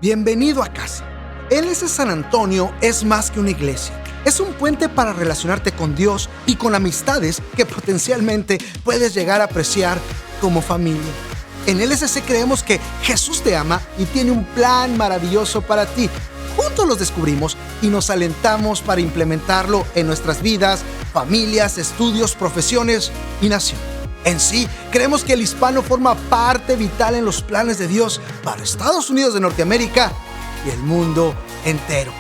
Bienvenido a casa. LS San Antonio es más que una iglesia. Es un puente para relacionarte con Dios y con amistades que potencialmente puedes llegar a apreciar como familia. En LSC creemos que Jesús te ama y tiene un plan maravilloso para ti. Juntos los descubrimos y nos alentamos para implementarlo en nuestras vidas, familias, estudios, profesiones y nación. En sí, creemos que el hispano forma parte vital en los planes de Dios para Estados Unidos de Norteamérica y el mundo entero.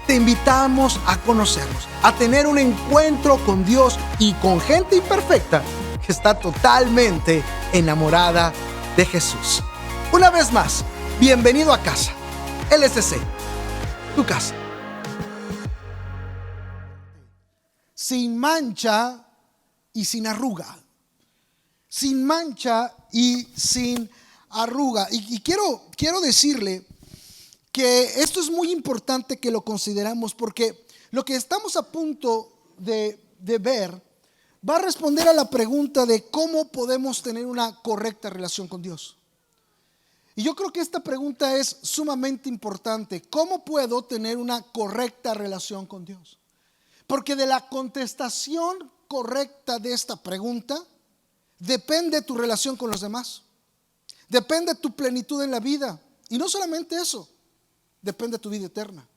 Te invitamos a conocernos, a tener un encuentro con Dios y con gente imperfecta que está totalmente enamorada de Jesús. Una vez más, bienvenido a casa. LSC, tu casa. Sin mancha y sin arruga. Sin mancha y sin arruga. Y quiero decirle que esto es muy importante que lo consideramos, porque lo que estamos a punto de ver va a responder a la pregunta de cómo podemos tener una correcta relación con Dios. Y yo creo que esta pregunta es sumamente importante. ¿Cómo puedo tener una correcta relación con Dios? Porque de la contestación correcta de esta pregunta depende tu relación con los demás. Depende tu plenitud en la vida. Y no solamente eso, depende tu vida eterna.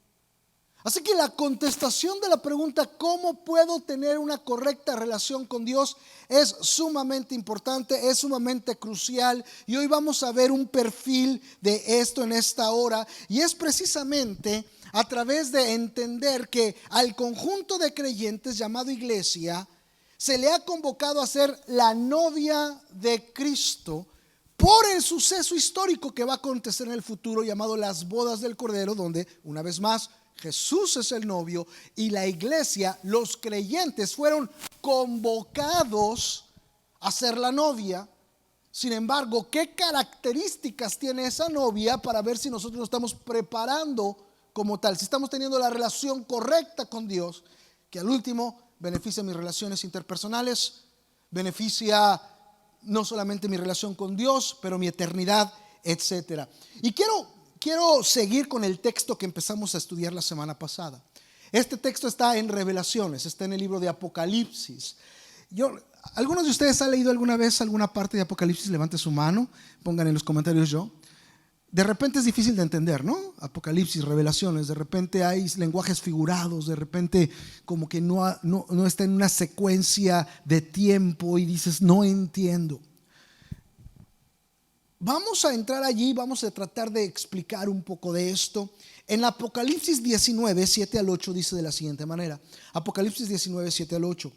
Así que la contestación de la pregunta ¿cómo puedo tener una correcta relación con Dios? Es sumamente importante, es sumamente crucial. Y hoy vamos a ver un perfil de esto en esta hora. Y es precisamente a través de entender que al conjunto de creyentes llamado iglesia se le ha convocado a ser la novia de Cristo por el suceso histórico que va a acontecer en el futuro llamado las bodas del Cordero, donde una vez más Jesús es el novio y la iglesia, los creyentes fueron convocados a ser la novia. Sin embargo, ¿qué características tiene esa novia para ver si nosotros nos estamos preparando como tal? Si estamos teniendo la relación correcta con Dios, que al último beneficia mis relaciones interpersonales, beneficia no solamente mi relación con Dios, pero mi eternidad, etcétera. Y quiero seguir con el texto que empezamos a estudiar la semana pasada. Este texto está en Revelaciones, está en el libro de Apocalipsis. ¿Algunos de ustedes han leído alguna vez alguna parte de Apocalipsis? Levante su mano, pongan en los comentarios yo. De repente es difícil de entender, ¿no? Apocalipsis, Revelaciones, de repente hay lenguajes figurados, de repente como que no está en una secuencia de tiempo y dices, no entiendo. Vamos a entrar allí, vamos a tratar de explicar un poco de esto. En Apocalipsis 19, 7 al 8 dice de la siguiente manera. Apocalipsis 19, 7 al 8.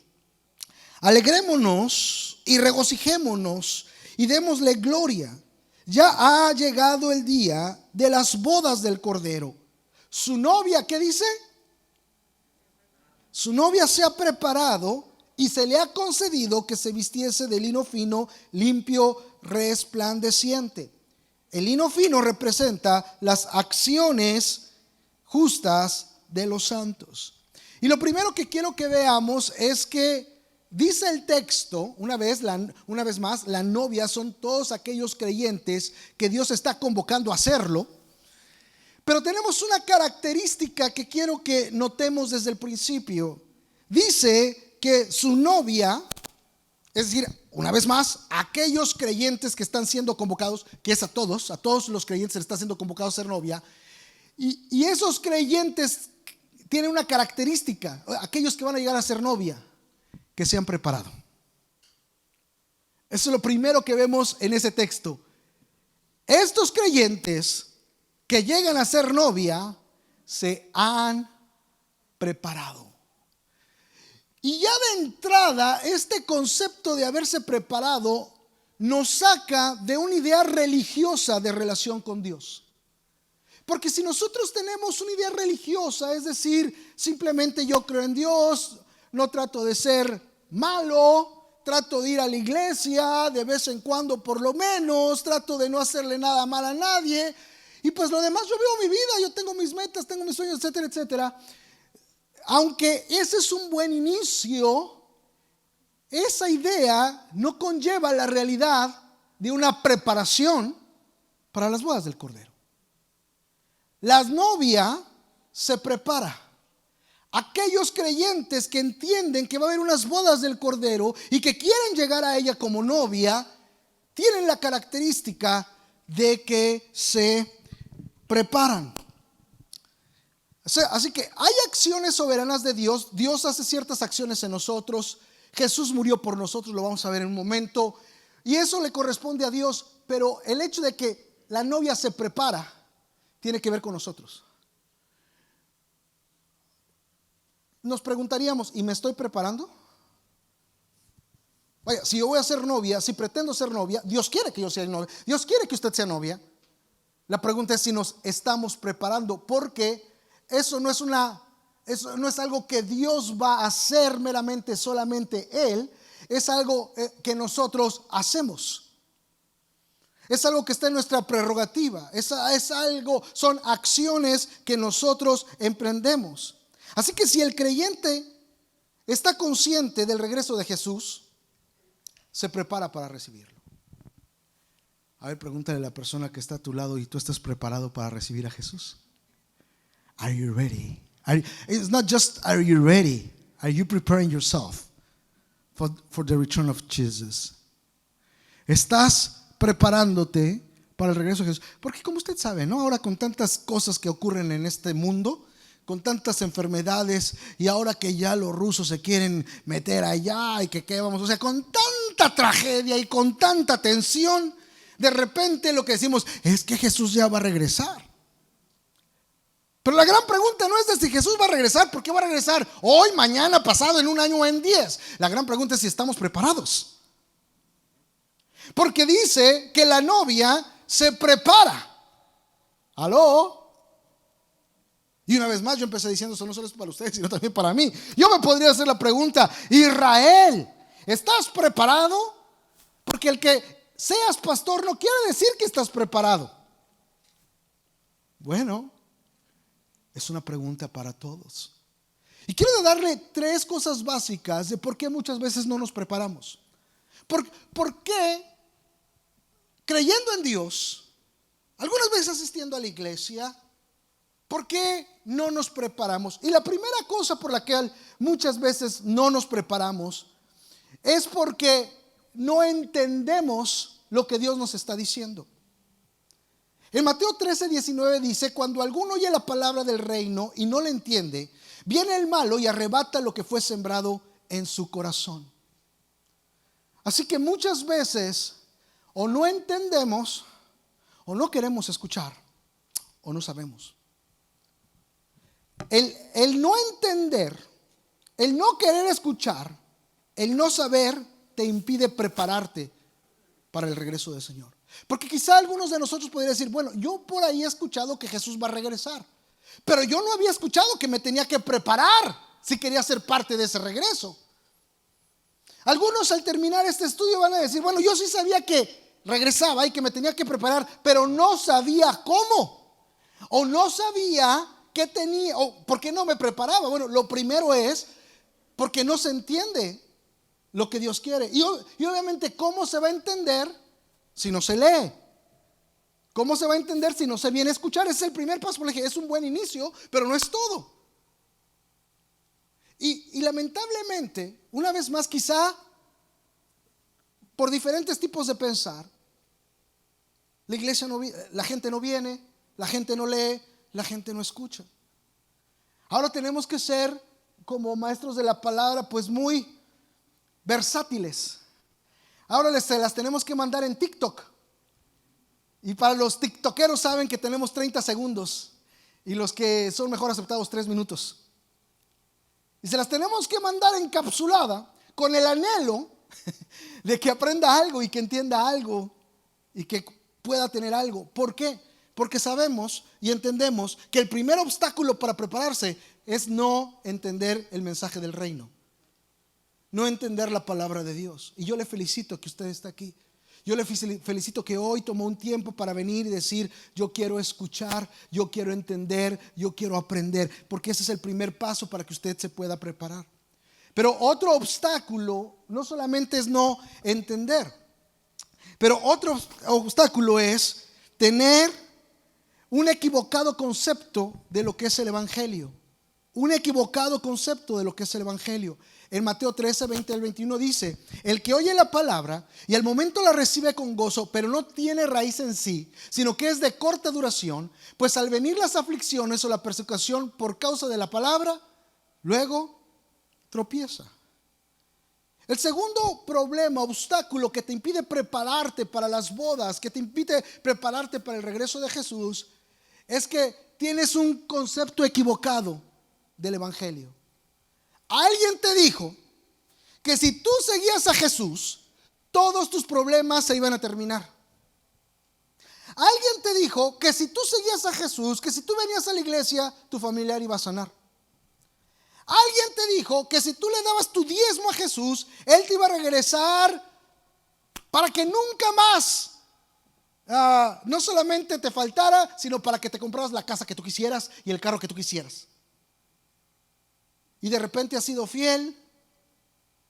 Alegrémonos y regocijémonos y démosle gloria. Ya ha llegado el día de las bodas del Cordero. Su novia, ¿qué dice? Su novia se ha preparado y se le ha concedido que se vistiese de lino fino, limpio, resplandeciente. El lino fino representa las acciones justas de los santos. Y lo primero que quiero que veamos es que dice el texto, una vez más, la novia son todos aquellos creyentes que Dios está convocando a hacerlo. Pero tenemos una característica que quiero que notemos desde el principio. Dice que su novia, es decir, una vez más, aquellos creyentes que están siendo convocados, que es a todos los creyentes se les está siendo convocado a ser novia. Y esos creyentes tienen una característica, aquellos que van a llegar a ser novia, que se han preparado. Eso es lo primero que vemos en ese texto. Estos creyentes que llegan a ser novia se han preparado. Y ya de entrada, este concepto de haberse preparado nos saca de una idea religiosa de relación con Dios. Porque si nosotros tenemos una idea religiosa, es decir, simplemente yo creo en Dios, no trato de ser malo, trato de ir a la iglesia de vez en cuando por lo menos, trato de no hacerle nada mal a nadie, y pues lo demás yo vivo mi vida, yo tengo mis metas, tengo mis sueños, etcétera, etcétera. Aunque ese es un buen inicio, esa idea no conlleva la realidad de una preparación para las bodas del Cordero. La novia se prepara. Aquellos creyentes que entienden que va a haber unas bodas del Cordero y que quieren llegar a ella como novia, tienen la característica de que se preparan. Así que hay acciones soberanas de Dios. Dios hace ciertas acciones en nosotros. Jesús murió por nosotros, lo vamos a ver en un momento. Y eso le corresponde a Dios. Pero el hecho de que la novia se prepara tiene que ver con nosotros. Nos preguntaríamos, ¿y me estoy preparando? Vaya, si yo voy a ser novia, si pretendo ser novia, Dios quiere que yo sea novia, Dios quiere que usted sea novia. La pregunta es si nos estamos preparando, porque eso no es algo que Dios va a hacer meramente, solamente Él. Es algo que nosotros hacemos. Es algo que está en nuestra prerrogativa. Son acciones que nosotros emprendemos. Así que si el creyente está consciente del regreso de Jesús, se prepara para recibirlo. A ver, pregúntale a la persona que está a tu lado, ¿y tú estás preparado para recibir a Jesús? Are you ready? It's not just are you ready. Are you preparing yourself for the return of Jesus? ¿Estás preparándote para el regreso de Jesús? Porque como usted sabe, ¿no? Ahora con tantas cosas que ocurren en este mundo, con tantas enfermedades, y ahora que ya los rusos se quieren meter allá y que qué vamos, o sea, con tanta tragedia y con tanta tensión, de repente lo que decimos es que Jesús ya va a regresar. Pero la gran pregunta no es de si Jesús va a regresar, ¿por qué va a regresar hoy, mañana, pasado, en un año o en 10? La gran pregunta es si estamos preparados. Porque dice que la novia se prepara. ¿Aló? Y una vez más yo empecé diciendo, eso no solo es para ustedes, sino también para mí. Yo me podría hacer la pregunta, Israel, ¿estás preparado? Porque el que seas pastor no quiere decir que estás preparado. Bueno, es una pregunta para todos. Y quiero darle 3 cosas básicas de por qué muchas veces no nos preparamos. ¿Por qué creyendo en Dios, algunas veces asistiendo a la iglesia, por qué no nos preparamos? Y la primera cosa por la que muchas veces no nos preparamos es porque no entendemos lo que Dios nos está diciendo. En Mateo 13:19 dice: cuando alguno oye la palabra del reino y no la entiende, viene el malo y arrebata lo que fue sembrado en su corazón. Así que muchas veces o no entendemos, o no queremos escuchar, o no sabemos. El no entender, el no querer escuchar, el no saber te impide prepararte para el regreso del Señor. Porque quizá algunos de nosotros podrían decir, bueno, yo por ahí he escuchado que Jesús va a regresar, pero yo no había escuchado que me tenía que preparar si quería ser parte de ese regreso. Algunos al terminar este estudio van a decir, bueno, yo sí sabía que regresaba y que me tenía que preparar, pero no sabía cómo, o no sabía qué tenía, o por qué no me preparaba. Bueno, lo primero es porque no se entiende lo que Dios quiere. Y obviamente, ¿cómo se va a entender si no se lee? ¿Cómo se va a entender si no se viene a escuchar? Ese es el primer paso. Porque es un buen inicio, pero no es todo. Y lamentablemente, una vez más, quizá por diferentes tipos de pensar, la iglesia la gente no viene, la gente no lee, la gente no escucha. Ahora tenemos que ser como maestros de la palabra, pues muy versátiles. Ahora se las tenemos que mandar en TikTok. Y para los tiktokeros saben que tenemos 30 segundos. Y los que son mejor aceptados 3 minutos. Y se las tenemos que mandar encapsulada con el anhelo de que aprenda algo y que entienda algo y que pueda tener algo. ¿Por qué? Porque sabemos y entendemos que el primer obstáculo para prepararse es no entender el mensaje del reino, no entender la palabra de Dios. Y yo le felicito que usted está aquí. Yo le felicito que hoy tomó un tiempo para venir y decir, yo quiero escuchar, yo quiero entender, yo quiero aprender, porque ese es el primer paso para que usted se pueda preparar. Pero otro obstáculo no solamente es no entender, pero otro obstáculo es tener un equivocado concepto de lo que es el evangelio. Un equivocado concepto de lo que es el evangelio. En Mateo 13, 20 al 21 dice: el que oye la palabra y al momento la recibe con gozo, pero no tiene raíz en sí, sino que es de corta duración, pues al venir las aflicciones o la persecución por causa de la palabra, luego tropieza. El segundo problema, obstáculo que te impide prepararte para las bodas, que te impide prepararte para el regreso de Jesús, es que tienes un concepto equivocado del evangelio. Alguien te dijo que si tú seguías a Jesús, todos tus problemas se iban a terminar. Alguien te dijo que si tú seguías a Jesús, que si tú venías a la iglesia, tu familiar iba a sanar. Alguien te dijo que si tú le dabas tu diezmo a Jesús, Él te iba a regresar para que nunca más no solamente te faltara, sino para que te compraras la casa que tú quisieras y el carro que tú quisieras. Y de repente has sido fiel,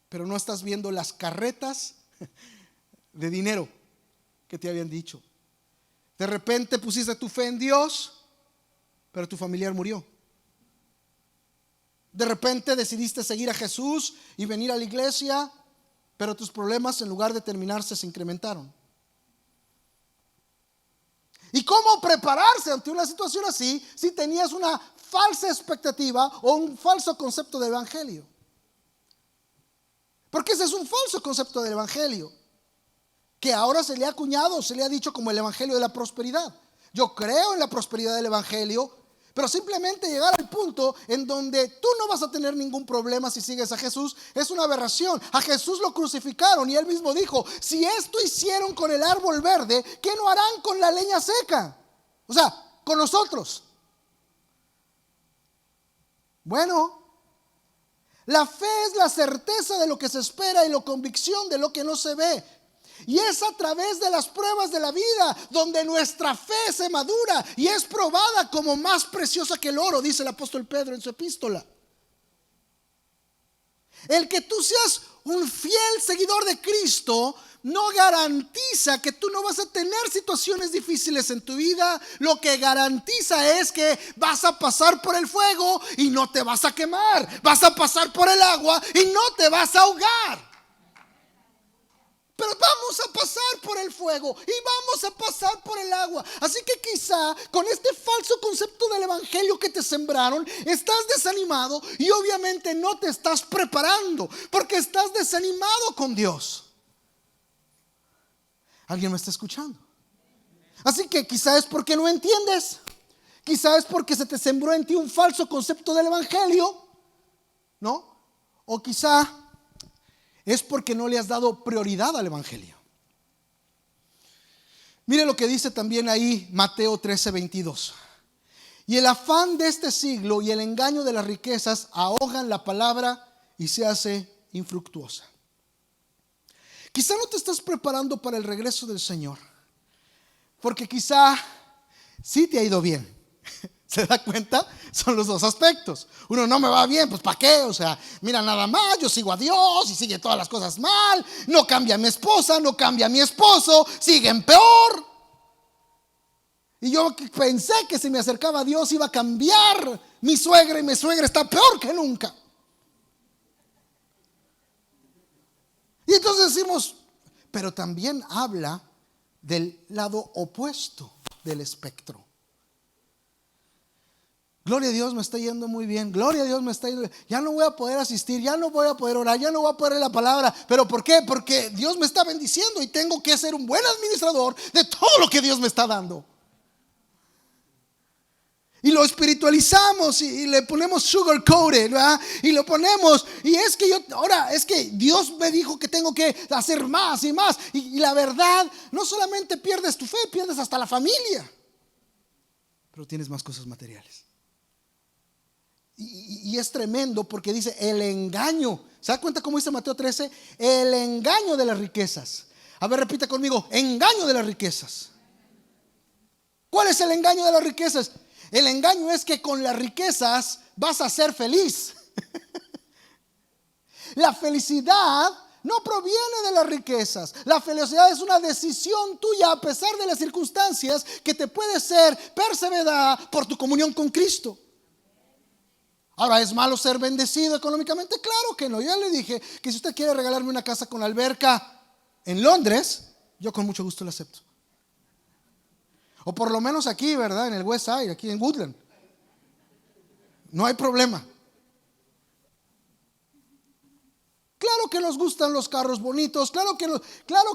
pero no estás viendo las carretas de dinero que te habían dicho. De repente pusiste tu fe en Dios, pero tu familiar murió. De repente decidiste seguir a Jesús y venir a la iglesia, pero tus problemas, en lugar de terminarse, se incrementaron. ¿Y cómo prepararse ante una situación así si tenías una falsa expectativa o un falso concepto del evangelio? Porque ese es un falso concepto del evangelio, que ahora se le ha acuñado, se le ha dicho como el evangelio de la prosperidad. Yo creo en la prosperidad del evangelio, pero simplemente llegar al punto en donde tú no vas a tener ningún problema si sigues a Jesús es una aberración. A Jesús lo crucificaron y Él mismo dijo: si esto hicieron con el árbol verde, ¿qué no harán con la leña seca? O sea, con nosotros. Bueno, la fe es la certeza de lo que se espera y la convicción de lo que no se ve. Y es a través de las pruebas de la vida donde nuestra fe se madura y es probada como más preciosa que el oro, dice el apóstol Pedro en su epístola. El que tú seas un fiel seguidor de Cristo no garantiza que tú no vas a tener situaciones difíciles en tu vida. Lo que garantiza es que vas a pasar por el fuego y no te vas a quemar. Vas a pasar por el agua y no te vas a ahogar. Pero vamos a pasar por el fuego y vamos a pasar por el agua. Así que quizá con este falso concepto del evangelio que te sembraron, estás desanimado y obviamente no te estás preparando porque estás desanimado con Dios. ¿Alguien me está escuchando? Así que quizá es porque no entiendes. Quizá es porque se te sembró en ti un falso concepto del evangelio, ¿no? O quizá es porque no le has dado prioridad al evangelio. Mire lo que dice también ahí Mateo 13, 22. Y el afán de este siglo y el engaño de las riquezas ahogan la palabra y se hace infructuosa. Quizá no te estás preparando para el regreso del Señor, porque quizá sí te ha ido bien. ¿Se da cuenta? Son los dos aspectos. Uno: no me va bien, pues ¿para qué? O sea, mira, nada más, yo sigo a Dios y sigue todas las cosas mal. No cambia mi esposa, no cambia mi esposo, siguen peor. Y yo pensé que si me acercaba a Dios iba a cambiar mi suegra, y mi suegra está peor que nunca. Y entonces decimos, pero también habla del lado opuesto del espectro. Gloria a Dios, me está yendo muy bien. Gloria a Dios, me está yendo bien. Ya no voy a poder asistir, ya no voy a poder orar, ya no voy a poder leer la palabra. ¿Pero por qué? Porque Dios me está bendiciendo y tengo que ser un buen administrador de todo lo que Dios me está dando. Y lo espiritualizamos y le ponemos sugar coated, ¿verdad? Y lo ponemos, y es que es que Dios me dijo que tengo que hacer más y más. Y la verdad, no solamente pierdes tu fe, pierdes hasta la familia, pero tienes más cosas materiales. Y es tremendo porque dice el engaño. ¿Se da cuenta cómo dice Mateo 13? El engaño de las riquezas. A ver, repita conmigo: engaño de las riquezas. ¿Cuál es el engaño de las riquezas? El engaño es que con las riquezas vas a ser feliz. La felicidad no proviene de las riquezas. La felicidad es una decisión tuya a pesar de las circunstancias que te puede ser perseverada por tu comunión con Cristo. Ahora, ¿es malo ser bendecido económicamente? Claro que no. Yo ya le dije que si usted quiere regalarme una casa con alberca en Londres, yo con mucho gusto la acepto. O por lo menos aquí, ¿verdad? En el West Side, aquí en Woodland. No hay problema. Claro que nos gustan los carros bonitos, claro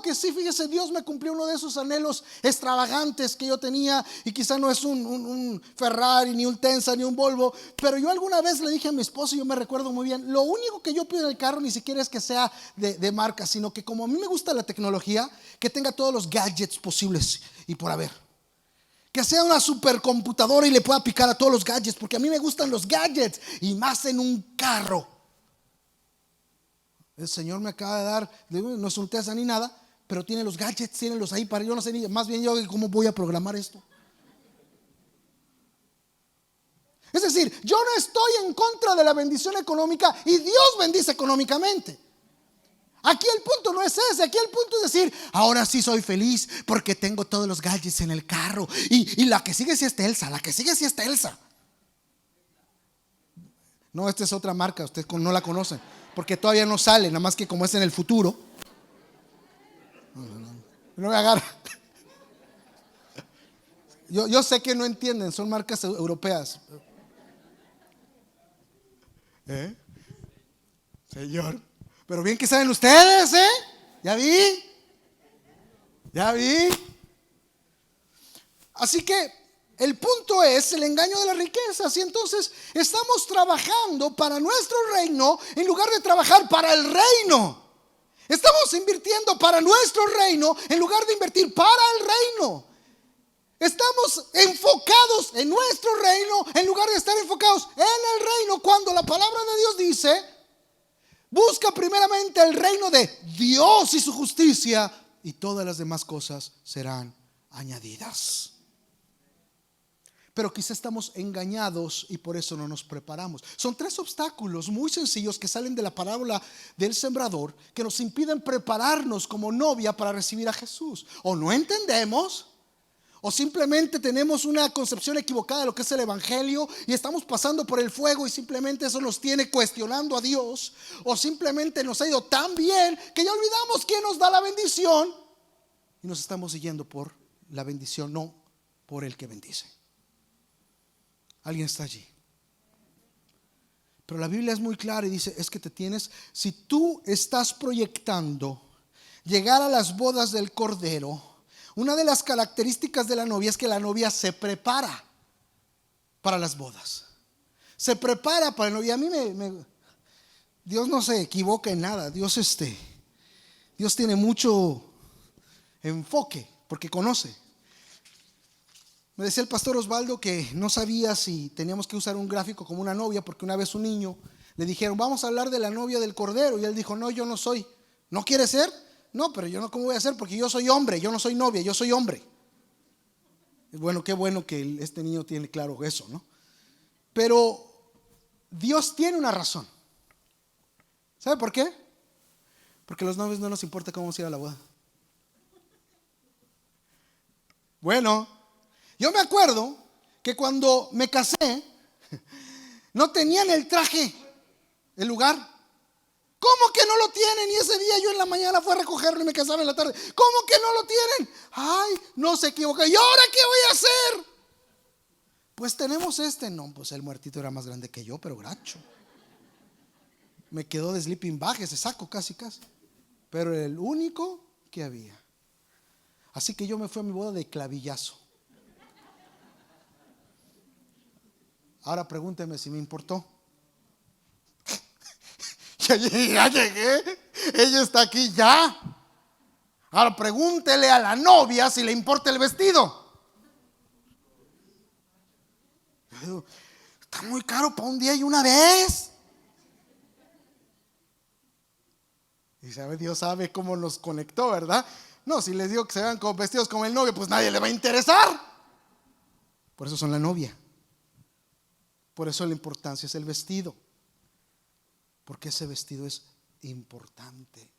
que sí, fíjese, Dios me cumplió uno de esos anhelos extravagantes que yo tenía, y quizá no es un Ferrari, ni un Tenza, ni un Volvo, pero yo alguna vez le dije a mi esposo, y yo me recuerdo muy bien, lo único que yo pido en el carro ni siquiera es que sea de marca, sino que como a mí me gusta la tecnología, que tenga todos los gadgets posibles y por haber. Que sea una supercomputadora y le pueda picar a todos los gadgets, porque a mí me gustan los gadgets, y más en un carro. El Señor me acaba de dar, no es un Tesla ni nada, pero tiene los gadgets, tiene los ahí para, yo no sé ni, más bien yo cómo voy a programar esto. Es decir, yo no estoy en contra de la bendición económica, y Dios bendice económicamente. Aquí el punto no es ese, aquí el punto es decir, ahora sí soy feliz porque tengo todos los gadgets en el carro, y la que sigue sí es Telsa, la que sigue sí es Telsa. No, esta es otra marca, ustedes no la conocen, porque todavía no sale, nada más que como es en el futuro. No me agarra. Yo sé que no entienden, son marcas europeas. Señor, pero bien que saben ustedes, Ya vi. Así que el punto es el engaño de las riquezas, y entonces estamos trabajando para nuestro reino en lugar de trabajar para el reino. Estamos invirtiendo para nuestro reino en lugar de invertir para el reino. Estamos enfocados en nuestro reino en lugar de estar enfocados en el reino, cuando la palabra de Dios dice: busca primeramente el reino de Dios y su justicia, y todas las demás cosas serán añadidas. Pero quizá estamos engañados y por eso no nos preparamos. Son 3 obstáculos muy sencillos que salen de la parábola del sembrador, que nos impiden prepararnos como novia para recibir a Jesús. O no entendemos, o simplemente tenemos una concepción equivocada de lo que es el evangelio, y estamos pasando por el fuego y simplemente eso nos tiene cuestionando a Dios. O simplemente nos ha ido tan bien que ya olvidamos quién nos da la bendición y nos estamos siguiendo por la bendición, no por el que bendice. Alguien está allí. Pero la Biblia es muy clara y dice, es que si tú estás proyectando llegar a las bodas del Cordero, una de las características de la novia es que la novia se prepara para las bodas. Se prepara para el novio. A mí Dios no se equivoca en nada. Dios tiene mucho enfoque porque conoce. Me decía el pastor Osvaldo que no sabía si teníamos que usar un gráfico como una novia, porque una vez un niño le dijeron, vamos a hablar de la novia del Cordero, y él dijo, no, yo no soy. ¿No quiere ser? No, pero yo no, ¿cómo voy a ser? Porque yo soy hombre, yo no soy novia, yo soy hombre. Bueno, qué bueno que este niño tiene claro eso, ¿no? Pero Dios tiene una razón. ¿Sabe por qué? Porque a los novios no nos importa cómo se ir a la boda. Bueno, yo me acuerdo que cuando me casé no tenían el traje, el lugar. ¿Cómo que no lo tienen? Y ese día yo en la mañana fui a recogerlo y me casaba en la tarde. ¿Cómo que no lo tienen? Ay, no se equivoca. ¿Y ahora qué voy a hacer? Pues tenemos No, pues el muertito era más grande que yo, pero gracho. Me quedó de sleeping bag ese saco, casi. Pero era el único que había. Así que yo me fui a mi boda de clavillazo. Ahora pregúnteme si me importó. Ya llegué. Ella está aquí ya. Ahora pregúntele a la novia si le importa el vestido. Yo digo, está muy caro para un día y una vez. Y Dios sabe cómo nos conectó, ¿verdad? No, si les digo que se vean con vestidos como el novio, pues nadie le va a interesar. Por eso son la novia. Por eso la importancia es el vestido. Porque ese vestido es importante.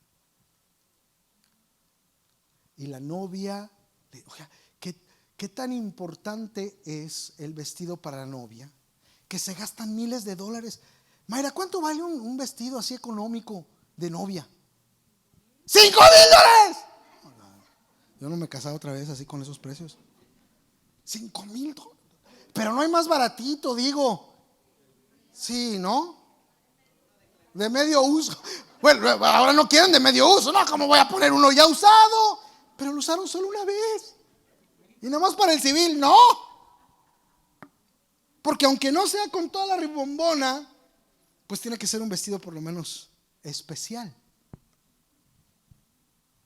Y la novia, oiga, ¿qué tan importante es el vestido para la novia? Que se gastan miles de dólares. Mayra, ¿cuánto vale un vestido así económico de novia? ¡$5,000! Yo no me casaba otra vez así con esos precios. $5,000. Pero no hay más baratito, digo. Sí, ¿no? De medio uso. Bueno, ahora no quieren de medio uso. No, ¿cómo voy a poner uno ya usado? Pero lo usaron solo una vez. Y nada más para el civil, no. Porque aunque no sea con toda la ribombona, pues tiene que ser un vestido por lo menos especial.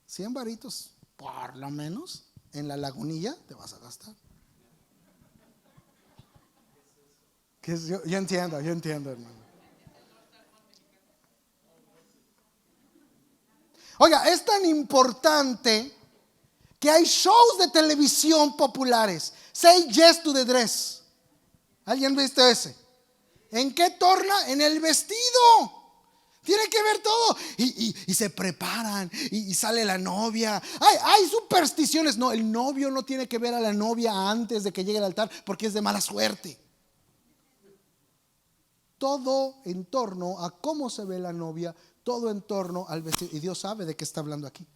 100 varitos, por lo menos, en la Lagunilla te vas a gastar. Yo entiendo, hermano. Oiga, es tan importante que hay shows de televisión populares. Say yes to the dress. ¿Alguien viste ese? ¿En qué torna? En el vestido. Tiene que ver todo. Y se preparan y sale la novia. Hay supersticiones. No, el novio no tiene que ver a la novia antes de que llegue al altar porque es de mala suerte. Todo en torno a cómo se ve la novia, todo en torno al vestido. Y Dios sabe de qué está hablando aquí.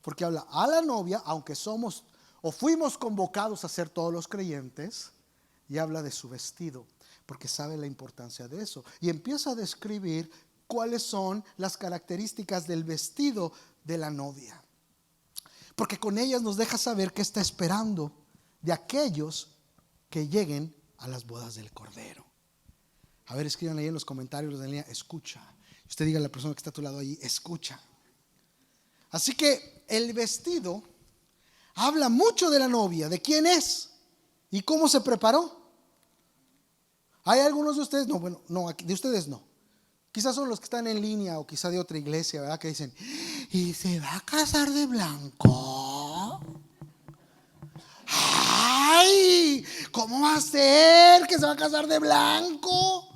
Porque habla a la novia, aunque somos o fuimos convocados a ser todos los creyentes, y habla de su vestido, porque sabe la importancia de eso. Y empieza a describir cuáles son las características del vestido de la novia. Porque con ellas nos deja saber qué está esperando de aquellos que lleguen a las bodas del Cordero. A ver, escriban ahí en los comentarios de la línea, escucha. Usted diga a la persona que está a tu lado ahí, escucha. Así que el vestido habla mucho de la novia, de quién es y cómo se preparó. Hay algunos de ustedes, de ustedes no. Quizás son los que están en línea o quizá de otra iglesia, ¿verdad? Que dicen, ¿y se va a casar de blanco? ¡Ay! ¿Cómo va a ser que se va a casar de blanco?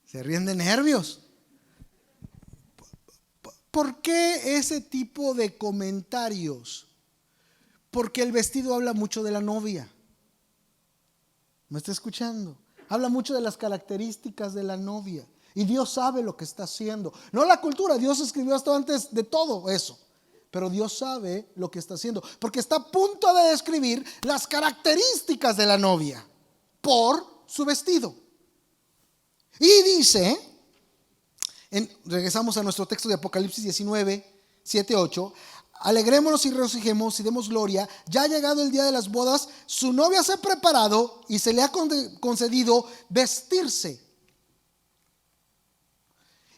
Se ríen de nervios. ¿Por qué ese tipo de comentarios? Porque el vestido habla mucho de la novia. ¿Me está escuchando? Habla mucho de las características de la novia. Y Dios sabe lo que está haciendo. No la cultura, Dios escribió esto antes de todo eso. Pero Dios sabe lo que está haciendo. Porque está a punto de describir las características de la novia por su vestido. Y dice, regresamos a nuestro texto de Apocalipsis 19, 7, 8. Alegrémonos y regocijemos y demos gloria. Ya ha llegado el día de las bodas. Su novia se ha preparado y se le ha concedido vestirse.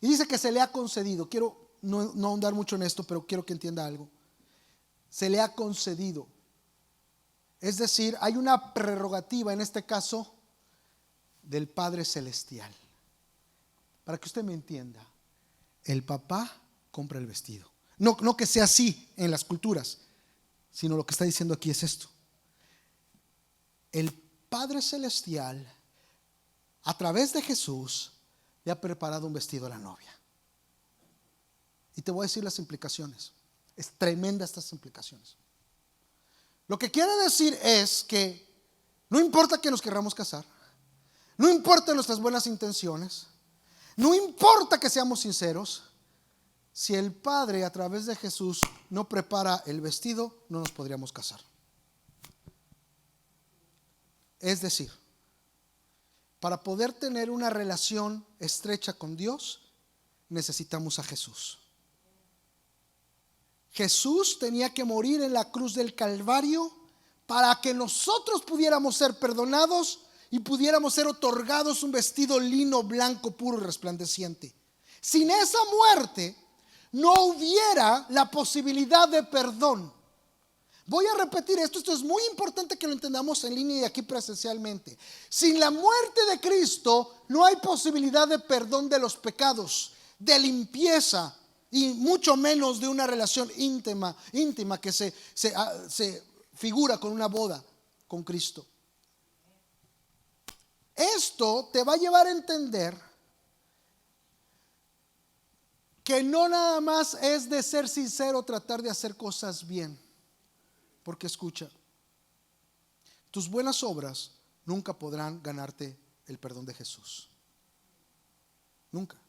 Y dice que se le ha concedido. Quiero no ahondar mucho en esto, pero quiero que entienda algo. Se le ha concedido. Es decir, hay una prerrogativa en este caso del Padre Celestial. Para que usted me entienda, el papá compra el vestido. No que sea así en las culturas, sino lo que está diciendo aquí es esto. El Padre Celestial, a través de Jesús, le ha preparado un vestido a la novia. Y te voy a decir las implicaciones. Es tremenda estas implicaciones. Lo que quiere decir es que no importa que nos querramos casar, no importa nuestras buenas intenciones, no importa que seamos sinceros, si el Padre a través de Jesús no prepara el vestido, no nos podríamos casar. Es decir, para poder tener una relación estrecha con Dios, necesitamos a Jesús. Jesús tenía que morir en la cruz del Calvario para que nosotros pudiéramos ser perdonados y pudiéramos ser otorgados un vestido lino blanco, puro y resplandeciente. Sin esa muerte no hubiera la posibilidad de perdón. Voy a repetir esto es muy importante que lo entendamos en línea y aquí presencialmente. Sin la muerte de Cristo no hay posibilidad de perdón de los pecados, de limpieza y mucho menos de una relación íntima que se figura con una boda con Cristo. Esto te va a llevar a entender que no nada más es de ser sincero, tratar de hacer cosas bien. Porque escucha, tus buenas obras nunca podrán ganarte el perdón de Jesús. Nunca.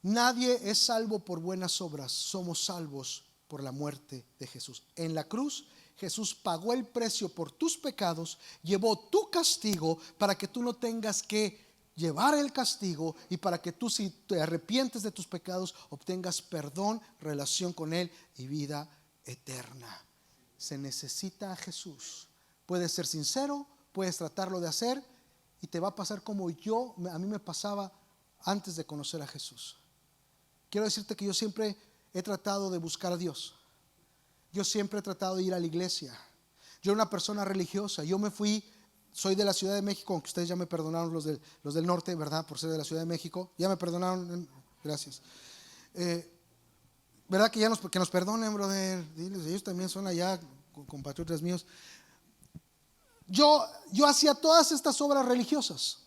Nadie es salvo por buenas obras, somos salvos por la muerte de Jesús. En la cruz Jesús pagó el precio por tus pecados, llevó tu castigo para que tú no tengas que llevar el castigo, y para que tú, si te arrepientes de tus pecados, obtengas perdón, relación con Él y vida eterna. Se necesita a Jesús. Puedes ser sincero, puedes tratarlo de hacer, y te va a pasar como a mí me pasaba antes de conocer a Jesús. Quiero decirte que yo siempre he tratado de buscar a Dios. Yo siempre he tratado de ir a la iglesia. Yo era una persona religiosa. Yo me fui, soy de la Ciudad de México, aunque ustedes ya me perdonaron, los del norte, ¿verdad? Por ser de la Ciudad de México. Ya me perdonaron, gracias. ¿Verdad que que nos perdonen, brother? Diles, ellos también son allá compatriotas míos. Yo hacía todas estas obras religiosas,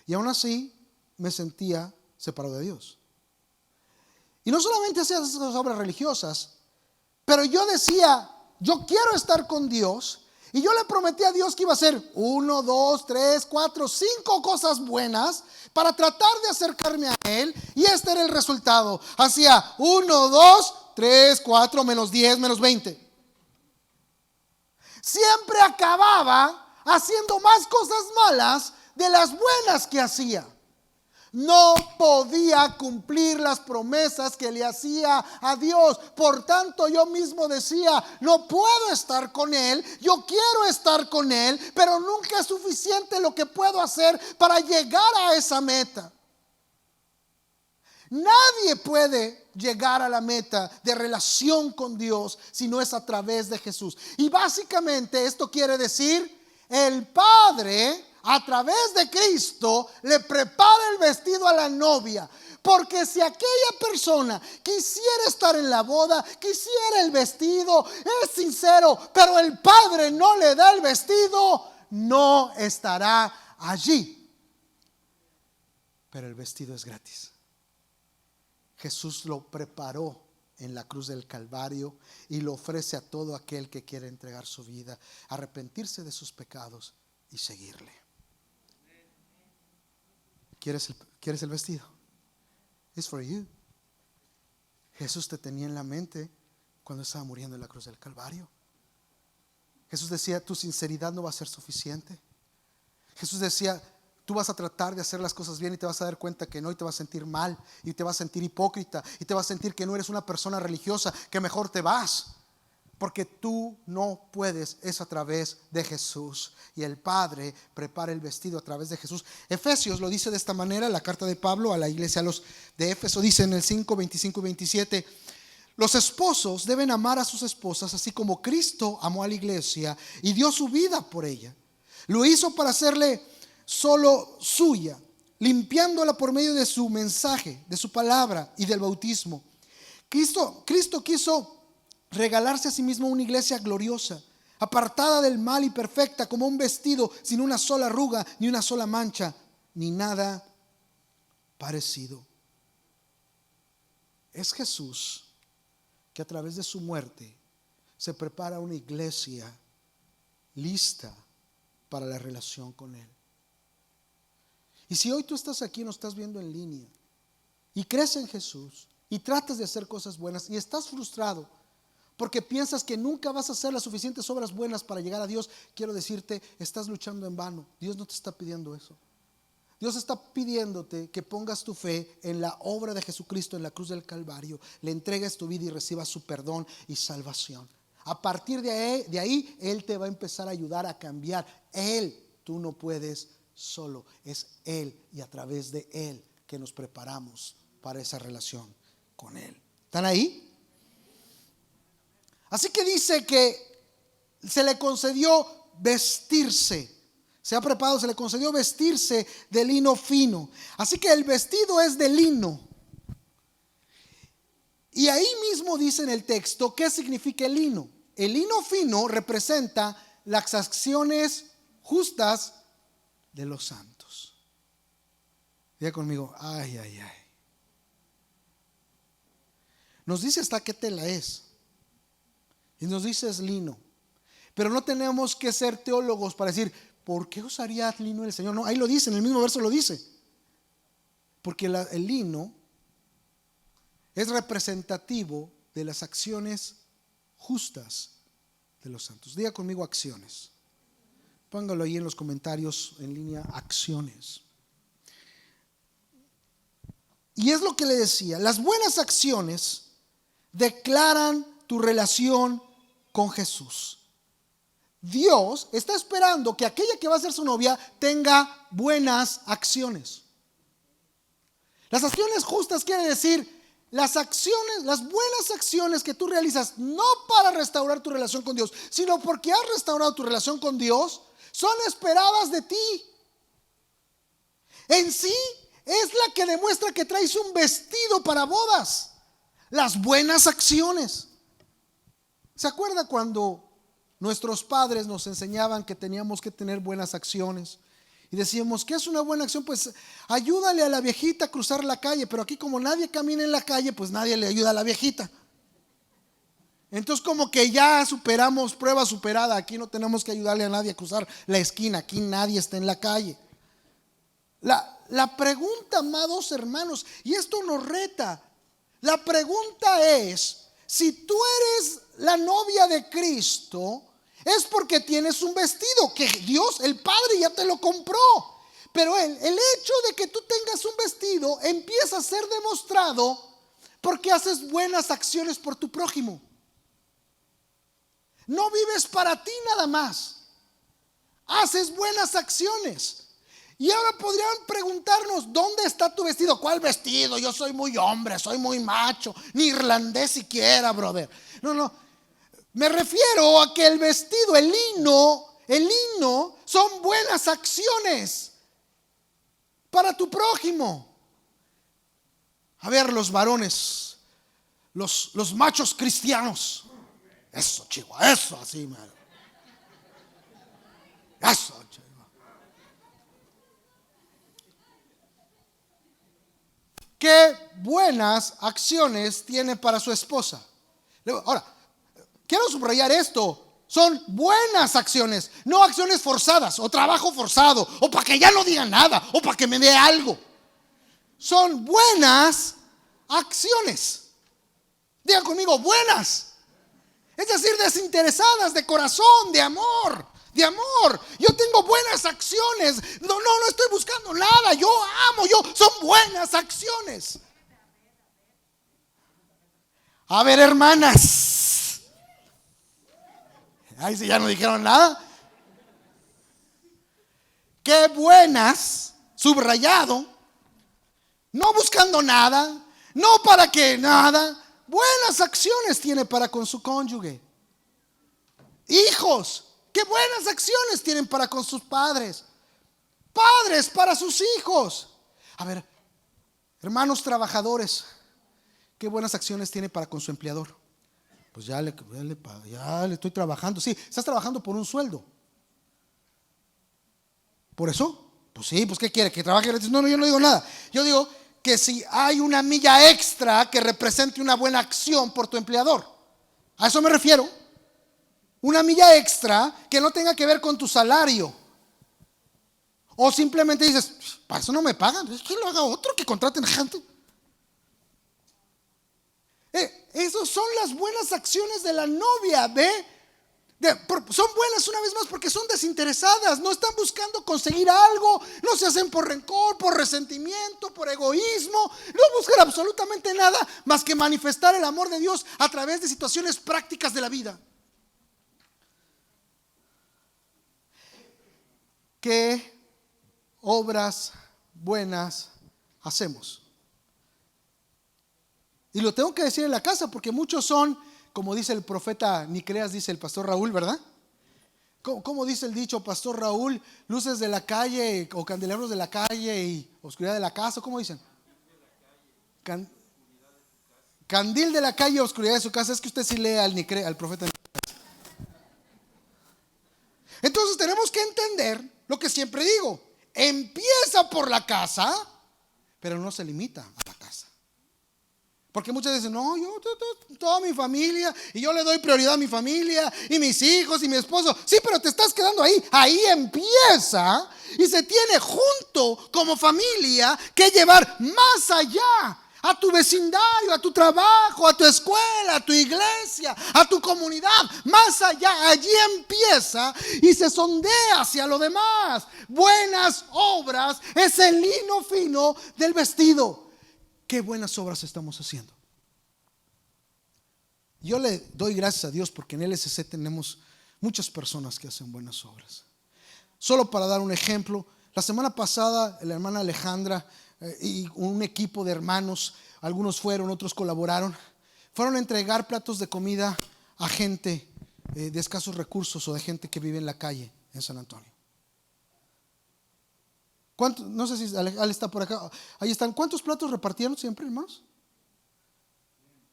y aún así me sentía separado de Dios. Y no solamente hacía esas obras religiosas, pero yo decía, yo quiero estar con Dios, y yo le prometí a Dios que iba a hacer 1, 2, 3, 4, 5 cosas buenas para tratar de acercarme a Él, y este era el resultado. Hacía 1, 2, 3, 4, menos 10, menos 20. Siempre acababa haciendo más cosas malas de las buenas que hacía. No podía cumplir las promesas que le hacía a Dios. Por tanto, yo mismo decía, no puedo estar con Él. Yo quiero estar con Él, pero nunca es suficiente lo que puedo hacer para llegar a esa meta. Nadie puede llegar a la meta de relación con Dios si no es a través de Jesús. Y básicamente esto quiere decir, el Padre a través de Cristo le prepara el vestido a la novia. Porque si aquella persona quisiera estar en la boda, quisiera el vestido, es sincero, pero el Padre no le da el vestido, no estará allí. Pero el vestido es gratis. Jesús lo preparó en la cruz del Calvario y lo ofrece a todo aquel que quiere entregar su vida, arrepentirse de sus pecados y seguirle. ¿Quieres el vestido? It's for you. Jesús te tenía en la mente cuando estaba muriendo en la cruz del Calvario. Jesús decía, tu sinceridad no va a ser suficiente. Jesús decía, tú vas a tratar de hacer las cosas bien y te vas a dar cuenta que no, y te vas a sentir mal, y te vas a sentir hipócrita, y te vas a sentir que no eres una persona religiosa, que mejor te vas. Porque tú no puedes, es a través de Jesús. Y el Padre prepara el vestido a través de Jesús. Efesios lo dice de esta manera, la carta de Pablo a la iglesia de Éfeso dice en el 5, 25 y 27: los esposos deben amar a sus esposas así como Cristo amó a la iglesia y dio su vida por ella. Lo hizo para hacerle solo suya, limpiándola por medio de su mensaje, de su palabra y del bautismo. Cristo quiso regalarse a sí mismo una iglesia gloriosa, apartada del mal y perfecta, como un vestido sin una sola arruga, ni una sola mancha, ni nada parecido. Es Jesús que a través de su muerte se prepara una iglesia lista para la relación con Él. Y si hoy tú estás aquí, no estás viendo en línea, y crees en Jesús y tratas de hacer cosas buenas y estás frustrado porque piensas que nunca vas a hacer las suficientes obras buenas para llegar a Dios, quiero decirte, estás luchando en vano. Dios no te está pidiendo eso. Dios está pidiéndote que pongas tu fe en la obra de Jesucristo en la cruz del Calvario, le entregues tu vida y recibas su perdón y salvación. A partir de ahí Él te va a empezar a ayudar a cambiar. Tú no puedes solo, es Él, y a través de Él que nos preparamos para esa relación con Él. ¿Están ahí? Así que dice que se le concedió vestirse. Se ha preparado, se le concedió vestirse de lino fino. Así que el vestido es de lino. Y ahí mismo dice en el texto qué significa el lino. El lino fino representa las acciones justas de los santos. Diga conmigo, ay, ay, ay. Nos dice hasta qué tela es. Y nos dice es lino. Pero no tenemos que ser teólogos para decir, ¿por qué usaría lino el Señor? No, ahí lo dice, en el mismo verso lo dice. Porque el lino es representativo de las acciones justas de los santos. Diga conmigo acciones. Póngalo ahí en los comentarios en línea, acciones. Y es lo que le decía, las buenas acciones declaran tu relación con Jesús. Dios está esperando que aquella que va a ser su novia tenga buenas acciones. Las acciones justas quiere decir las acciones, las buenas acciones que tú realizas no para restaurar tu relación con Dios, sino porque has restaurado tu relación con Dios, son esperadas de ti. En sí es la que demuestra que traes un vestido para bodas. Las buenas acciones. ¿Se acuerda cuando nuestros padres nos enseñaban que teníamos que tener buenas acciones? Y decíamos, ¿qué es una buena acción? Pues ayúdale a la viejita a cruzar la calle. Pero aquí como nadie camina en la calle, pues nadie le ayuda a la viejita. Entonces como que ya superamos, prueba superada. Aquí no tenemos que ayudarle a nadie a cruzar la esquina. Aquí nadie está en la calle. La pregunta, amados hermanos, y esto nos reta. La pregunta es, si tú eres la novia de Cristo, es porque tienes un vestido que Dios, el Padre, ya te lo compró. Pero el hecho de que tú tengas un vestido empieza a ser demostrado porque haces buenas acciones por tu prójimo. No vives para ti nada más. Haces buenas acciones. Y ahora podrían preguntarnos, ¿dónde está tu vestido? ¿Cuál vestido? Yo soy muy hombre, soy muy macho, ni irlandés siquiera, brother. No. Me refiero a que el vestido, el lino son buenas acciones para tu prójimo. A ver, los varones, los machos cristianos. Eso, chihuahua, eso, así, man. Eso, chihuahua. ¿Qué buenas acciones tiene para su esposa? Ahora, quiero subrayar esto. Son buenas acciones, no acciones forzadas o trabajo forzado o para que ya no digan nada o para que me dé algo. Son buenas acciones. Digan conmigo, buenas. Es decir, desinteresadas, de corazón, de amor. Yo tengo buenas acciones. No estoy buscando nada. Yo amo, son buenas acciones. A ver, hermanas. Ahí sí ya no dijeron nada. Qué buenas, subrayado. No buscando nada, no para que nada. Buenas acciones tiene para con su cónyuge. Hijos, qué buenas acciones tienen para con sus padres. Padres para sus hijos. A ver, hermanos trabajadores, qué buenas acciones tiene para con su empleador. Pues ya le estoy trabajando. Sí, estás trabajando por un sueldo. ¿Por eso? Pues sí, pues ¿qué quiere? ¿Que trabaje? No, yo no digo nada. Yo digo que si hay una milla extra que represente una buena acción por tu empleador. A eso me refiero. Una milla extra que no tenga que ver con tu salario. O simplemente dices, para eso no me pagan. Es que lo haga otro, que contraten gente. Esas son las buenas acciones de la novia. Son buenas una vez más porque son desinteresadas. No están buscando conseguir algo. No se hacen por rencor, por resentimiento, por egoísmo. No buscan absolutamente nada más que manifestar el amor de Dios a través de situaciones prácticas de la vida. ¿Qué obras buenas hacemos? Y lo tengo que decir en la casa porque muchos son, como dice el profeta, ni creas, dice el pastor Raúl, ¿verdad? ¿Cómo dice el dicho, pastor Raúl? Luces de la calle o candelabros de la calle y oscuridad de la casa. ¿Cómo dicen? Candil de la calle, oscuridad de su casa. Es que usted sí lee al profeta. Entonces tenemos que entender lo que siempre digo. Empieza por la casa pero no se limita a la casa. Porque muchas veces, no, yo, toda mi familia, y yo le doy prioridad a mi familia, y mis hijos, y mi esposo. Sí, pero te estás quedando ahí. Ahí empieza, y se tiene junto como familia que llevar más allá. A tu vecindario, a tu trabajo, a tu escuela, a tu iglesia, a tu comunidad. Más allá, allí empieza y se sondea hacia lo demás. Buenas obras es el lino fino del vestido. ¿Qué buenas obras estamos haciendo? Yo le doy gracias a Dios porque en LSC tenemos muchas personas que hacen buenas obras. Solo para dar un ejemplo, la semana pasada la hermana Alejandra y un equipo de hermanos, algunos fueron, otros colaboraron, fueron a entregar platos de comida a gente de escasos recursos o de gente que vive en la calle en San Antonio. No sé si Ale está por acá. Ahí están. ¿Cuántos platos repartieron siempre, hermanos?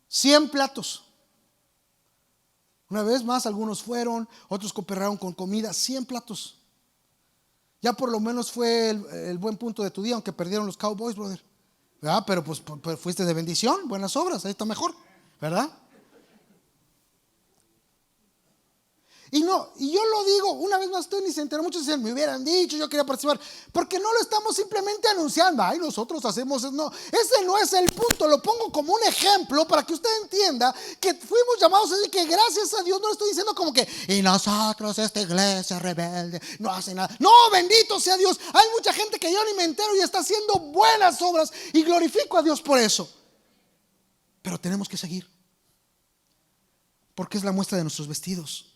100 platos. Una vez más, algunos fueron, otros cooperaron con comida. 100 platos. Ya por lo menos fue el buen punto de tu día, aunque perdieron los Cowboys, brother. ¿Verdad? Pero pues fuiste de bendición, buenas obras, ahí está mejor, ¿verdad? Y yo lo digo, una vez más, usted ni se enteró, muchos decían, me hubieran dicho, yo quería participar, porque no lo estamos simplemente anunciando, ay, nosotros hacemos, no, ese no es el punto, lo pongo como un ejemplo para que usted entienda que fuimos llamados a decir que gracias a Dios, no le estoy diciendo como que, y nosotros, esta iglesia rebelde, no hace nada, no, bendito sea Dios, hay mucha gente que yo ni me entero y está haciendo buenas obras y glorifico a Dios por eso, pero tenemos que seguir, porque es la muestra de nuestros vestidos.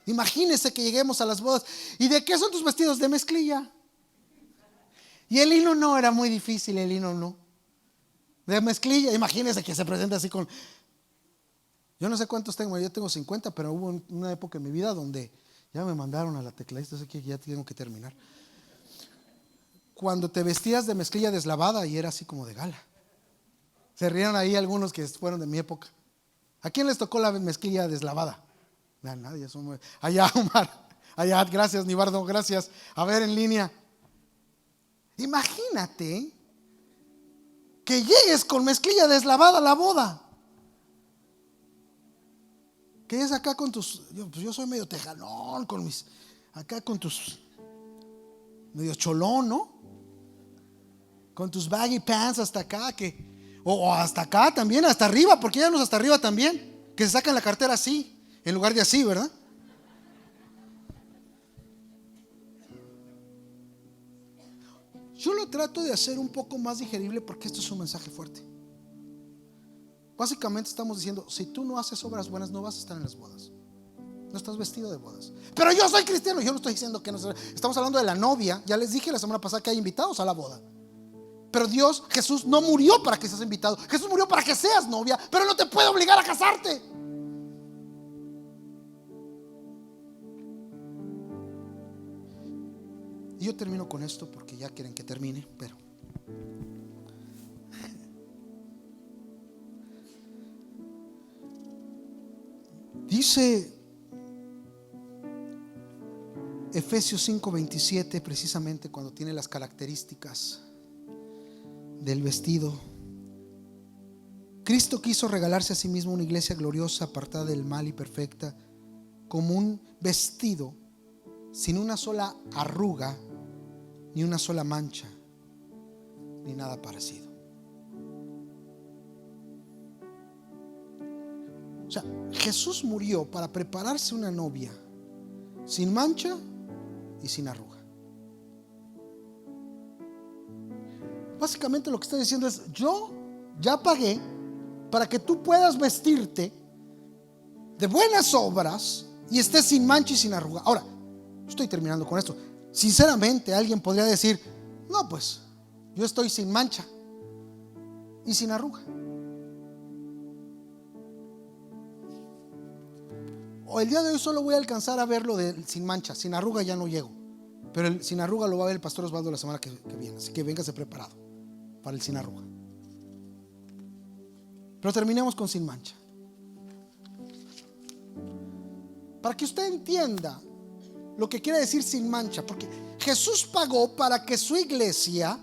Imagínese que lleguemos a las bodas. ¿Y de qué son tus vestidos? De mezclilla. Y el lino no, era muy difícil, el lino no. De mezclilla, imagínese que se presenta así con... Yo no sé cuántos tengo, yo tengo 50, pero hubo una época en mi vida donde ya me mandaron a la tecladista, así que ya tengo que terminar. Cuando te vestías de mezclilla deslavada y era así como de gala. Se rieron ahí algunos que fueron de mi época. ¿A quién les tocó la mezclilla deslavada? Nadie, allá Omar, allá, gracias Nibardo, gracias. A ver en línea. Imagínate que llegues con mezclilla deslavada a la boda. Que es acá con tus, yo soy medio tejalón con mis, acá con tus, medio cholón, ¿no? Con tus baggy pants hasta acá, o hasta acá también, hasta arriba, porque ya no es hasta arriba también, que se sacan la cartera así. En lugar de así, ¿verdad? Yo lo trato de hacer un poco más digerible porque esto es un mensaje fuerte. Básicamente estamos diciendo, si tú no haces obras buenas, no vas a estar en las bodas. No estás vestido de bodas. Pero yo soy cristiano, yo no estoy diciendo que no. Estamos hablando de la novia. Ya les dije la semana pasada que hay invitados a la boda. Pero Dios, Jesús no murió para que seas invitado. Jesús murió para que seas novia, pero no te puede obligar a casarte. Y yo termino con esto porque ya quieren que termine, pero dice Efesios 5:27, precisamente cuando tiene las características del vestido. Cristo quiso regalarse a sí mismo una iglesia gloriosa, apartada del mal y perfecta, como un vestido sin una sola arruga, ni una sola mancha, ni nada parecido. O sea, Jesús murió para prepararse una novia sin mancha y sin arruga. Básicamente lo que está diciendo es, yo ya pagué para que tú puedas vestirte de buenas obras y estés sin mancha y sin arruga. Ahora, estoy terminando con esto. Sinceramente, alguien podría decir, no, pues yo estoy sin mancha y sin arruga. O el día de hoy solo voy a alcanzar a verlo de sin mancha, sin arruga ya no llego. Pero el sin arruga lo va a ver el pastor Osvaldo la semana que viene. Así que véngase preparado para el sin arruga. Pero terminemos con sin mancha. Para que usted entienda lo que quiere decir sin mancha, porque Jesús pagó para que su iglesia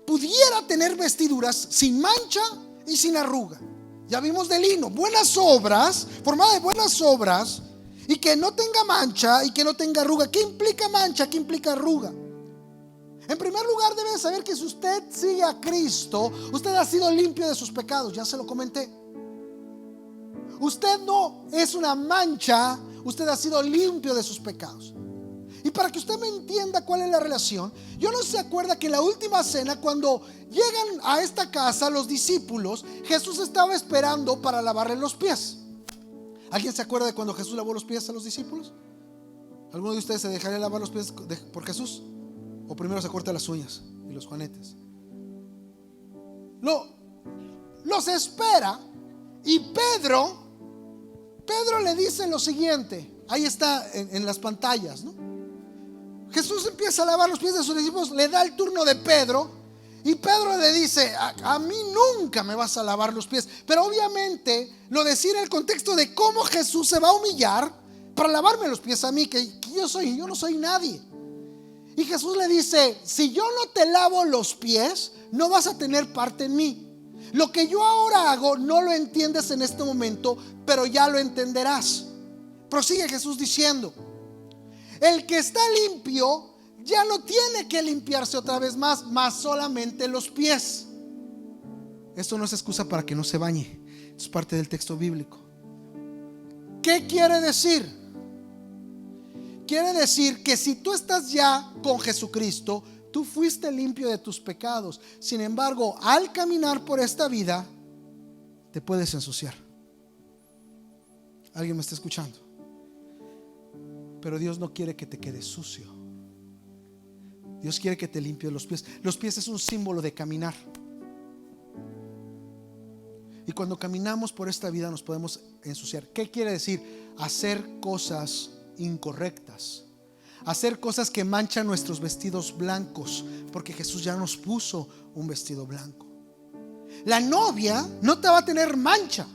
pudiera tener vestiduras sin mancha y sin arruga. Ya vimos de lino, buenas obras, formada de buenas obras, y que no tenga mancha y que no tenga arruga. ¿Qué implica mancha? ¿Qué implica arruga? En primer lugar, debe saber que si usted sigue a Cristo, usted ha sido limpio de sus pecados. Ya se lo comenté. Usted no es una mancha, usted ha sido limpio de sus pecados. Y para que usted me entienda cuál es la relación, yo no se acuerda que en la última cena, cuando llegan a esta casa los discípulos, Jesús estaba esperando para lavarle los pies. ¿Alguien se acuerda de cuando Jesús lavó los pies a los discípulos? ¿Alguno de ustedes se dejaría lavar los pies por Jesús? ¿O primero se corta las uñas y los juanetes? No, los espera. Y Pedro le dice lo siguiente. Ahí está en las pantallas, ¿no? Jesús empieza a lavar los pies de sus discípulos, le da el turno de Pedro, y Pedro le dice: a mí nunca me vas a lavar los pies. Pero obviamente lo decía en el contexto de cómo Jesús se va a humillar para lavarme los pies a mí, que yo no soy nadie. Y Jesús le dice: si yo no te lavo los pies, no vas a tener parte en mí. Lo que yo ahora hago no lo entiendes en este momento, pero ya lo entenderás. Prosigue Jesús diciendo: el que está limpio ya no tiene que limpiarse otra vez más solamente los pies. Esto no es excusa para que no se bañe, es parte del texto bíblico. ¿Qué quiere decir? Quiere decir que si tú estás ya con Jesucristo, tú fuiste limpio de tus pecados. Sin embargo, al caminar por esta vida, te puedes ensuciar. ¿Alguien me está escuchando? Pero Dios no quiere que te quedes sucio. Dios quiere que te limpies los pies. Los pies es un símbolo de caminar. Y cuando caminamos por esta vida nos podemos ensuciar. ¿Qué quiere decir? Hacer cosas incorrectas, hacer cosas que manchan nuestros vestidos blancos, porque Jesús ya nos puso un vestido blanco. La novia no te va a tener mancha.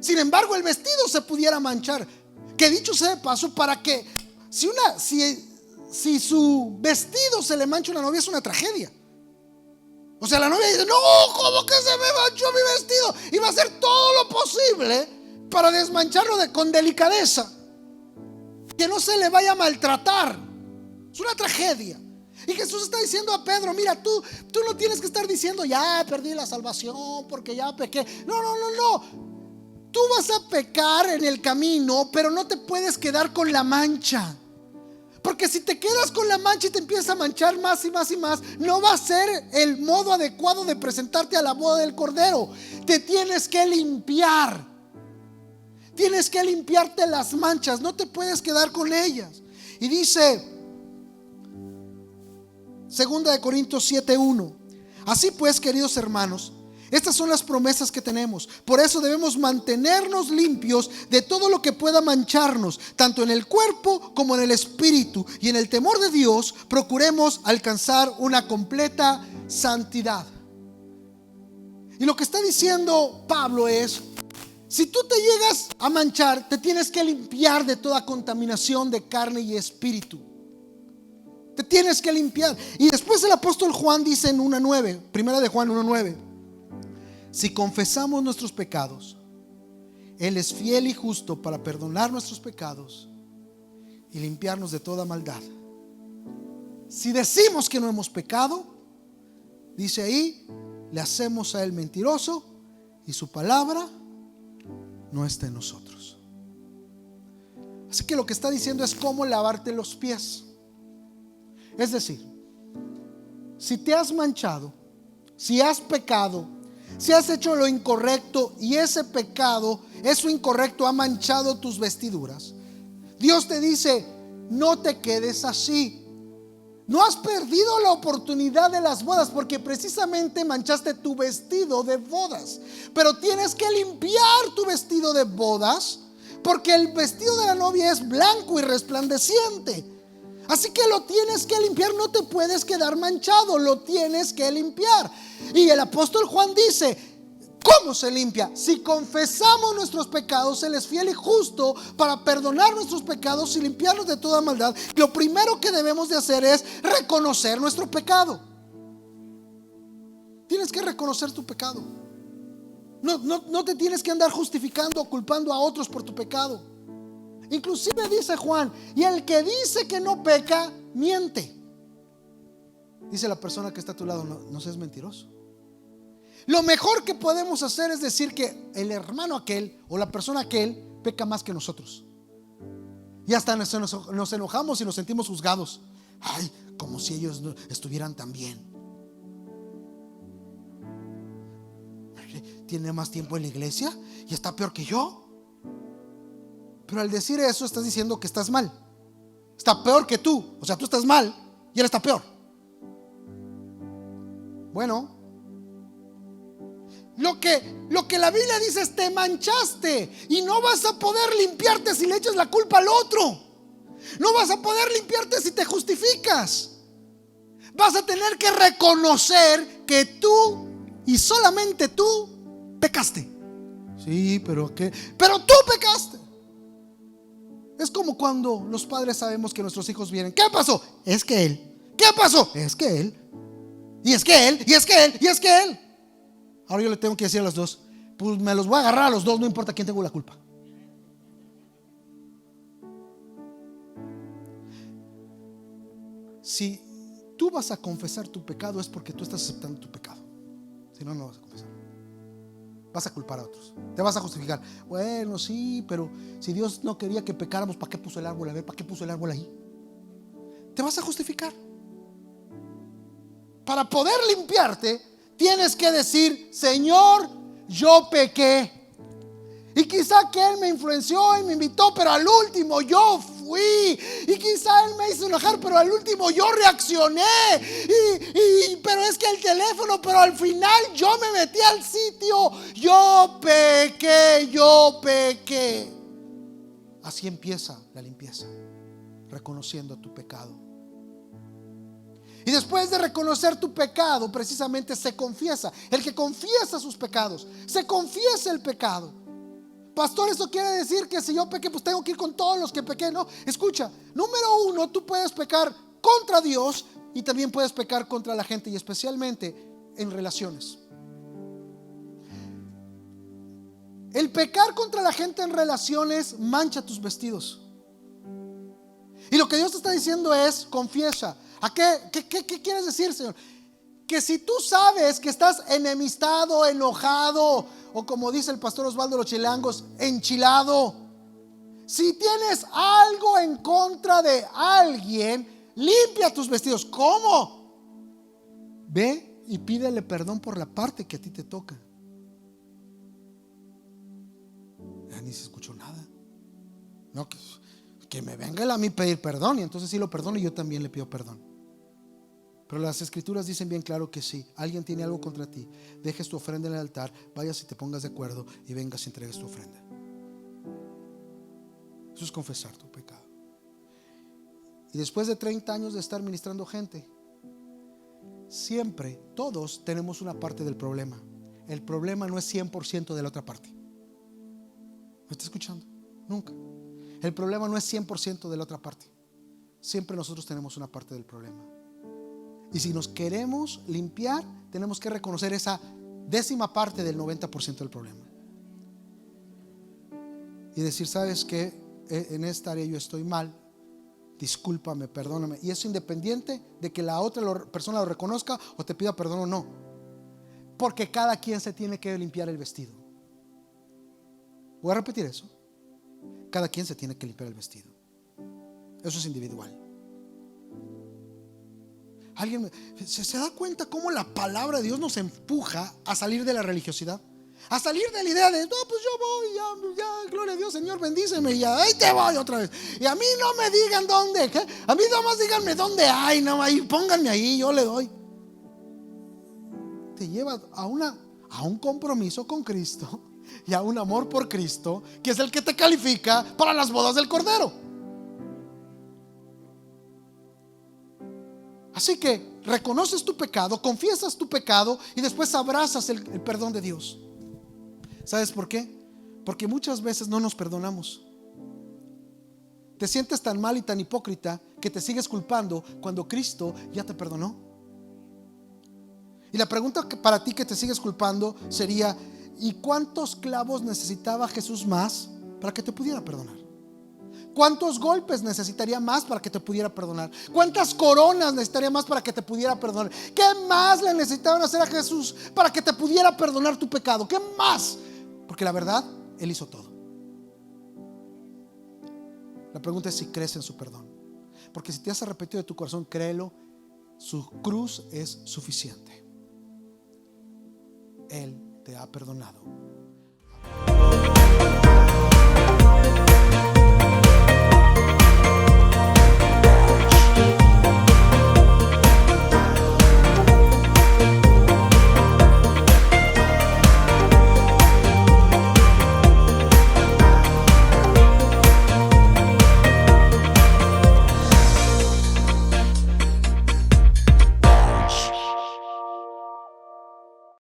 Sin embargo, el vestido se pudiera manchar. Que dicho sea de paso, para que si su vestido se le mancha a una novia, es una tragedia. O sea, la novia dice: no, ¿cómo que se me manchó mi vestido? Y va a hacer todo lo posible para desmancharlo con delicadeza, que no se le vaya a maltratar. Es una tragedia. Y Jesús está diciendo a Pedro: mira, tú no tienes que estar diciendo: ya perdí la salvación porque ya pequé. No. Tú vas a pecar en el camino, pero no te puedes quedar con la mancha. Porque si te quedas con la mancha y te empiezas a manchar más y más y más, no va a ser el modo adecuado de presentarte a la boda del Cordero. Te tienes que limpiar. Tienes que limpiarte las manchas, no te puedes quedar con ellas. Y dice 2 Corintios 7:1: así pues, queridos hermanos, estas son las promesas que tenemos. Por eso debemos mantenernos limpios de todo lo que pueda mancharnos, tanto en el cuerpo como en el espíritu. Y en el temor de Dios procuremos alcanzar una completa santidad. Y lo que está diciendo Pablo es: si tú te llegas a manchar, te tienes que limpiar de toda contaminación de carne y espíritu. Te tienes que limpiar. Y después el apóstol Juan dice en 1:9, primera de Juan 1:9: si confesamos nuestros pecados, Él es fiel y justo para perdonar nuestros pecados y limpiarnos de toda maldad. Si decimos que no hemos pecado, dice ahí, le hacemos a Él mentiroso y su palabra no está en nosotros. Así que lo que está diciendo es cómo lavarte los pies. Es decir, si te has manchado, si has pecado, si has hecho lo incorrecto y ese pecado, eso incorrecto ha manchado tus vestiduras, Dios te dice: no te quedes así. No has perdido la oportunidad de las bodas, porque precisamente manchaste tu vestido de bodas. Pero tienes que limpiar tu vestido de bodas, porque el vestido de la novia es blanco y resplandeciente. Así que lo tienes que limpiar, no te puedes quedar manchado, lo tienes que limpiar. Y el apóstol Juan dice: ¿Cómo se limpia? Si confesamos nuestros pecados, Él es fiel y justo para perdonar nuestros pecados y limpiarnos de toda maldad. Lo primero que debemos de hacer es reconocer nuestro pecado. Tienes que reconocer tu pecado. No te tienes que andar justificando o culpando a otros por tu pecado. Inclusive dice Juan, y el que dice que no peca, miente. Dice la persona que está a tu lado, no seas mentiroso. Lo mejor que podemos hacer es decir que el hermano aquel o la persona aquel peca más que nosotros. Y hasta nos enojamos y nos sentimos juzgados. Ay, como si ellos no estuvieran tan bien. Tiene más tiempo en la iglesia y está peor que yo. Pero al decir eso estás diciendo que estás mal. Está peor que tú. O sea, tú estás mal y él está peor. Bueno, lo que la Biblia dice es: te manchaste y no vas a poder limpiarte si le echas la culpa al otro. No vas a poder limpiarte si te justificas. Vas a tener que reconocer que tú y solamente tú pecaste. Sí, pero ¿qué? Pero tú pecaste. Es como cuando los padres sabemos que nuestros hijos vienen. ¿Qué pasó? Es que él. ¿Qué pasó? Es que él. Y es que él, y es que él, y es que él. Ahora yo le tengo que decir a los dos: pues me los voy a agarrar a los dos, no importa quién tengo la culpa. Si tú vas a confesar tu pecado, es porque tú estás aceptando tu pecado. Si no, no vas a confesar. Vas a culpar a otros. Te vas a justificar. Bueno, sí, pero si Dios no quería que pecáramos, ¿para qué puso el árbol? A ver, ¿para qué puso el árbol ahí? Te vas a justificar. Para poder limpiarte, tienes que decir: Señor, yo pequé. Y quizá que Él me influenció y me invitó, pero al último yo fui. Y quizá Él me hizo enojar, pero al último yo reaccioné. Pero es que el teléfono, pero al final yo me metí al sitio. Yo pequé. Así empieza la limpieza, reconociendo tu pecado. Y después de reconocer tu pecado, precisamente se confiesa. El que confiesa sus pecados, se confiesa el pecado. Pastor, ¿eso quiere decir que si yo pequé, pues tengo que ir con todos los que pequé? No, escucha, número uno, tú puedes pecar contra Dios y también puedes pecar contra la gente, y especialmente en relaciones. El pecar contra la gente en relaciones mancha tus vestidos. Y lo que Dios te está diciendo es: confiesa. ¿A qué quieres decir, Señor? Que si tú sabes que estás enemistado, enojado, o como dice el pastor Osvaldo los chilangos, enchilado, si tienes algo en contra de alguien, limpia tus vestidos. ¿Cómo? Ve y pídele perdón por la parte que a ti te toca. Ya ni se escuchó nada. No, que me venga él a mí pedir perdón, y entonces sí lo perdono y yo también le pido perdón. Pero las escrituras dicen bien claro que si alguien tiene algo contra ti, dejes tu ofrenda en el altar, vayas y te pongas de acuerdo y vengas y entregues tu ofrenda. Eso es confesar tu pecado. Y después de 30 años de estar ministrando gente, siempre, todos tenemos una parte del problema. El problema no es 100% de la otra parte. ¿Me está escuchando? Nunca. El problema no es 100% de la otra parte. Siempre nosotros tenemos una parte del problema. Y si nos queremos limpiar, tenemos que reconocer esa décima parte del 90% del problema. Y decir: ¿sabes qué? En esta área yo estoy mal. Discúlpame, perdóname. Y eso independiente de que la otra persona lo reconozca o te pida perdón o no. Porque cada quien se tiene que limpiar el vestido. Voy a repetir eso. Cada quien se tiene que limpiar el vestido. Eso es individual. ¿Alguien se da cuenta cómo la palabra de Dios nos empuja a salir de la religiosidad? A salir de la idea de: no, pues yo voy, ya, gloria a Dios, Señor, bendíceme, y ya, ahí te voy otra vez. Y a mí no me digan dónde, ¿qué? A mí nomás díganme dónde hay, no, ahí, pónganme ahí, yo le doy. Te lleva a un compromiso con Cristo y a un amor por Cristo, que es el que te califica para las bodas del Cordero. Así que reconoces tu pecado, confiesas tu pecado y después abrazas el perdón de Dios. ¿Sabes por qué? Porque muchas veces no nos perdonamos. Te sientes tan mal y tan hipócrita que te sigues culpando cuando Cristo ya te perdonó. Y la pregunta para ti que te sigues culpando sería: ¿y cuántos clavos necesitaba Jesús más para que te pudiera perdonar? ¿Cuántos golpes necesitaría más para que te pudiera perdonar? ¿Cuántas coronas necesitaría más para que te pudiera perdonar? ¿Qué más le necesitaban hacer a Jesús para que te pudiera perdonar tu pecado? ¿Qué más? Porque la verdad, Él hizo todo. La pregunta es si crees en su perdón. Porque si te has arrepentido de tu corazón, créelo, su cruz es suficiente. Él te ha perdonado